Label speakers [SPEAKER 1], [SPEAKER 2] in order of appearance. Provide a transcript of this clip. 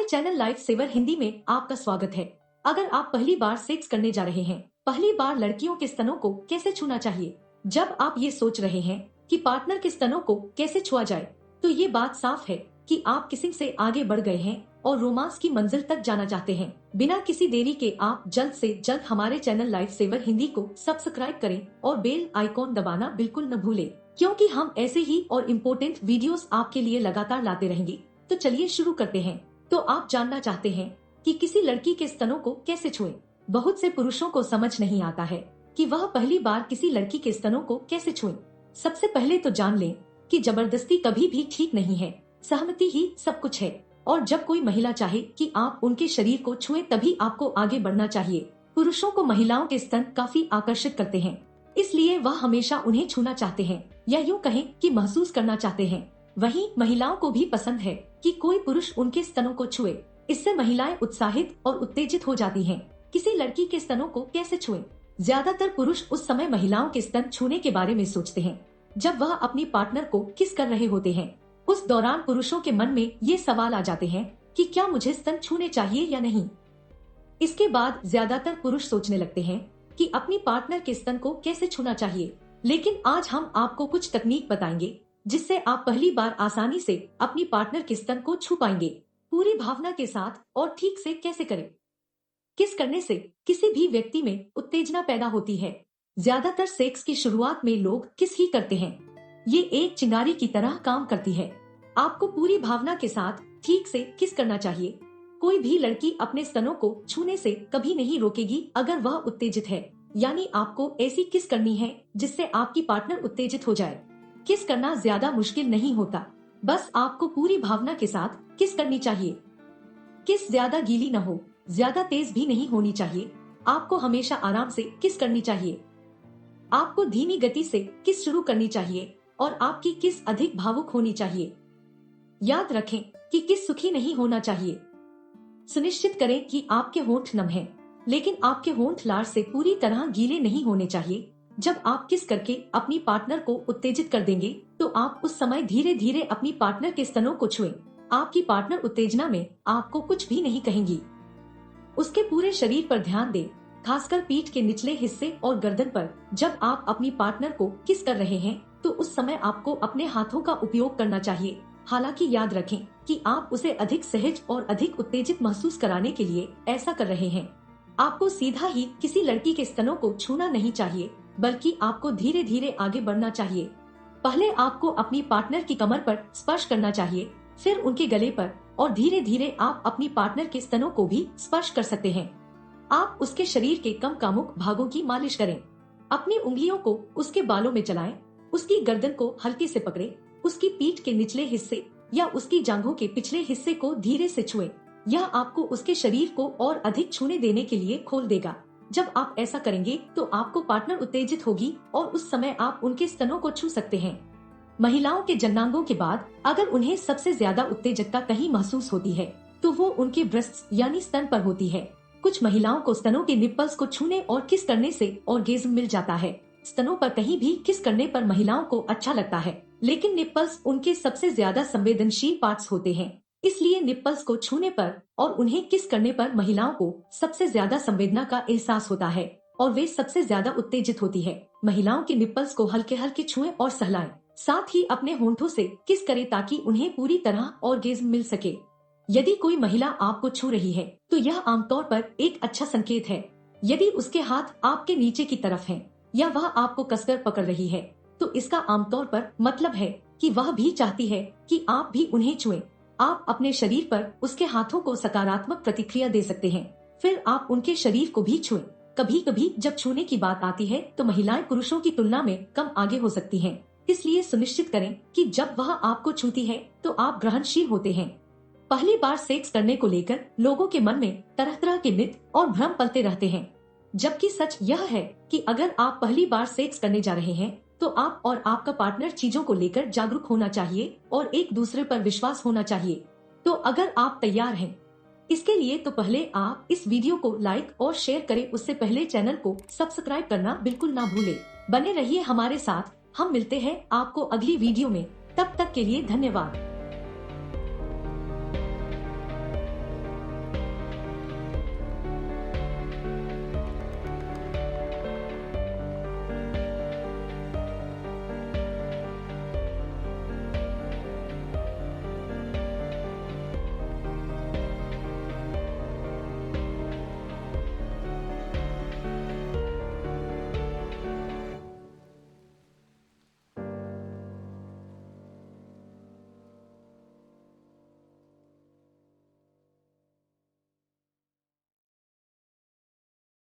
[SPEAKER 1] Channel life saver Hindi में आपका स्वागत है। अगर आप पहली बार सेक्स करने जा रहे हैं, पहली बार लड़कियों के स्तनों को कैसे छूना चाहिए, जब आप ये सोच रहे हैं कि पार्टनर के स्तनों को कैसे छुआ जाए, तो ये बात साफ है कि आप किसिंग से आगे बढ़ गए हैं और रोमांस की मंजिल तक जाना चाहते हैं। बिना किसी देरी के आप जल्द से जल्द हमारे चैनल लाइफ सेवर हिंदी को सब्सक्राइब करें और बेल आइकॉन दबाना बिल्कुल न भूलें, क्योंकि हम ऐसे ही और इम्पोर्टेंट वीडियोस आपके लिए लगातार लाते रहेंगे। तो चलिए शुरू करते हैं। तो आप जानना चाहते हैं कि किसी लड़की के स्तनों को कैसे छुएं। बहुत से पुरुषों को समझ नहीं आता है कि वह पहली बार किसी लड़की के स्तनों को कैसे छुएं। सबसे पहले तो जान लें कि जबरदस्ती कभी भी ठीक नहीं है, सहमति ही सब कुछ है। और जब कोई महिला चाहे कि आप उनके शरीर को छुएं, तभी आपको आगे बढ़ना चाहिए। पुरुषों को महिलाओं के स्तन काफी आकर्षित करते हैं, इसलिए वह हमेशा उन्हें छूना चाहते हैं, या यूँ कहें कि महसूस करना चाहते हैं। वहीं महिलाओं को भी पसंद है कि कोई पुरुष उनके स्तनों को छुए। इससे महिलाएं उत्साहित और उत्तेजित हो जाती हैं। किसी लड़की के स्तनों को कैसे छुएं? ज्यादातर पुरुष उस समय महिलाओं के स्तन छूने के बारे में सोचते हैं जब वह अपनी पार्टनर को किस कर रहे होते हैं। उस दौरान पुरुषों के मन में ये सवाल आ जाते हैं कि क्या मुझे स्तन छूने चाहिए या नहीं। इसके बाद ज्यादातर पुरुष सोचने लगते हैं कि अपनी पार्टनर के स्तन को कैसे छूना चाहिए। लेकिन आज हम आपको कुछ तकनीक बताएंगे जिससे आप पहली बार आसानी से अपनी पार्टनर के स्तन को छू पाएंगे, पूरी भावना के साथ। और ठीक से कैसे करें। किस करने से किसी भी व्यक्ति में उत्तेजना पैदा होती है। ज्यादातर सेक्स की शुरुआत में लोग किस ही करते हैं। ये एक चिंगारी की तरह काम करती है। आपको पूरी भावना के साथ ठीक से किस करना चाहिए। कोई भी लड़की अपने स्तनों को छूने से कभी नहीं रोकेगी अगर वह उत्तेजित है। यानी आपको ऐसी किस करनी है जिससे आपकी पार्टनर उत्तेजित हो जाए। किस करना ज्यादा मुश्किल नहीं होता, बस आपको पूरी भावना के साथ किस करनी चाहिए। किस ज्यादा गीली न हो, ज्यादा तेज भी नहीं होनी चाहिए। आपको हमेशा आराम से किस करनी चाहिए। आपको धीमी गति से किस शुरू करनी चाहिए और आपकी किस अधिक भावुक होनी चाहिए। याद रखें कि किस सुखी नहीं होना चाहिए। सुनिश्चित करें कि आपके होंठ नम हैं, लेकिन आपके होंठ लार से पूरी तरह गीले नहीं होने चाहिए। जब आप किस करके अपनी पार्टनर को उत्तेजित कर देंगे, तो आप उस समय धीरे धीरे अपनी पार्टनर के स्तनों को छुएं। आपकी पार्टनर उत्तेजना में आपको कुछ भी नहीं कहेंगी। उसके पूरे शरीर पर ध्यान दें, खासकर पीठ के निचले हिस्से और गर्दन पर। जब आप अपनी पार्टनर को किस कर रहे हैं, तो उस समय आपको अपने हाथों का उपयोग करना चाहिए। हालांकि याद रखें कि आप उसे अधिक सहज और अधिक उत्तेजित महसूस कराने के लिए ऐसा कर रहे हैं। आपको सीधा ही किसी लड़की के स्तनों को छूना नहीं चाहिए, बल्कि आपको धीरे धीरे आगे बढ़ना चाहिए। पहले आपको अपनी पार्टनर की कमर पर स्पर्श करना चाहिए, फिर उनके गले पर, और धीरे धीरे आप अपनी पार्टनर के स्तनों को भी स्पर्श कर सकते हैं। आप उसके शरीर के कम कामुक भागों की मालिश करें। अपनी उंगलियों को उसके बालों में चलाएं, उसकी गर्दन को हल्के से पकड़ें, उसकी पीठ के निचले हिस्से या उसकी जांघों के पिछले हिस्से को धीरे से छुएं। यह आपको उसके शरीर को और अधिक छूने देने के लिए खोल देगा। जब आप ऐसा करेंगे तो आपको पार्टनर उत्तेजित होगी और उस समय आप उनके स्तनों को छू सकते हैं। महिलाओं के जननांगों के बाद अगर उन्हें सबसे ज्यादा उत्तेजकता कहीं महसूस होती है, तो वो उनके ब्रेस्ट्स यानी स्तन पर होती है। कुछ महिलाओं को स्तनों के निप्पल्स को छूने और किस करने से ऑर्गेज्म मिल जाता है। स्तनों पर कहीं भी किस करने पर महिलाओं को अच्छा लगता है, लेकिन निप्पल्स उनके सबसे ज्यादा संवेदनशील पार्ट्स होते हैं। इसलिए निप्पल्स को छूने पर और उन्हें किस करने पर महिलाओं को सबसे ज्यादा संवेदना का एहसास होता है और वे सबसे ज्यादा उत्तेजित होती है। महिलाओं के निप्पल्स को हल्के हल्के छुएं और सहलाएं, साथ ही अपने होंठों से किस करें ताकि उन्हें पूरी तरह ऑर्गेज्म मिल सके। यदि कोई महिला आपको छू रही है, तो यह आमतौर पर एक अच्छा संकेत है। यदि उसके हाथ आपके नीचे की तरफ हैं या वह आपको कसकर पकड़ रही है, तो इसका आमतौर पर मतलब है कि वह भी चाहती है कि आप भी उन्हें छुएं। आप अपने शरीर पर उसके हाथों को सकारात्मक प्रतिक्रिया दे सकते हैं, फिर आप उनके शरीर को भी छुएं। कभी कभी जब छूने की बात आती है तो महिलाएं पुरुषों की तुलना में कम आगे हो सकती हैं। इसलिए सुनिश्चित करें कि जब वह आपको छूती है तो आप ग्रहणशील होते हैं। पहली बार सेक्स करने को लेकर लोगों के मन में तरह तरह के मिथ और भ्रम पलते रहते हैं, जबकि सच यह है कि अगर आप पहली बार सेक्स करने जा रहे हैं तो आप और आपका पार्टनर चीजों को लेकर जागरूक होना चाहिए और एक दूसरे पर विश्वास होना चाहिए। तो अगर आप तैयार हैं इसके लिए, तो पहले आप इस वीडियो को लाइक और शेयर करें। उससे पहले चैनल को सब्सक्राइब करना बिल्कुल ना भूलें। बने रहिए हमारे साथ। हम मिलते हैं आपको अगली वीडियो में। तब तक के लिए धन्यवाद।